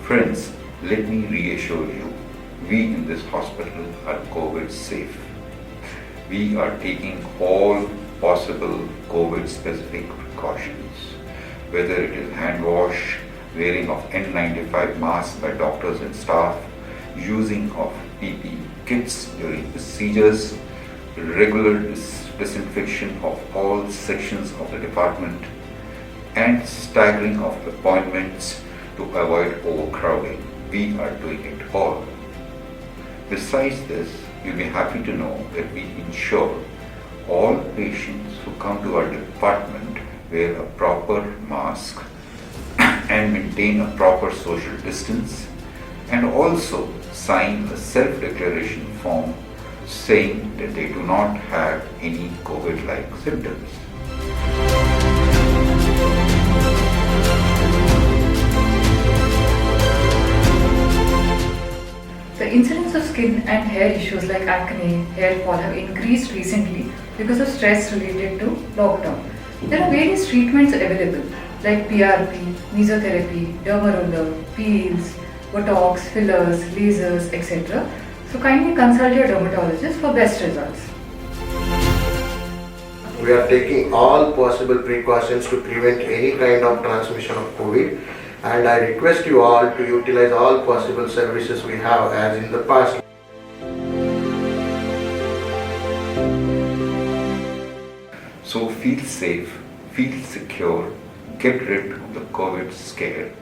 Friends, let me reassure you, we in this hospital are COVID safe. We are taking all possible COVID specific precautions, whether it is hand wash, wearing of N95 masks by doctors and staff, using of PPE kits during procedures, regular disinfection of all sections of the department, and staggering of appointments to avoid overcrowding. We are doing it all. Besides this, you'll be happy to know that we ensure all patients who come to our department wear a proper mask and maintain a proper social distance, and also sign a self-declaration form saying that they do not have any COVID-like symptoms. The incidence of skin and hair issues like acne, hair fall have increased recently because of stress related to lockdown. There are various treatments available like PRP, mesotherapy, dermaroller, peels, botox, fillers, lasers, etc. So kindly consult your dermatologist for best results. We are taking all possible precautions to prevent any kind of transmission of COVID, and I request you all to utilize all possible services we have as in the past. So feel safe, feel secure, get rid of the COVID scare.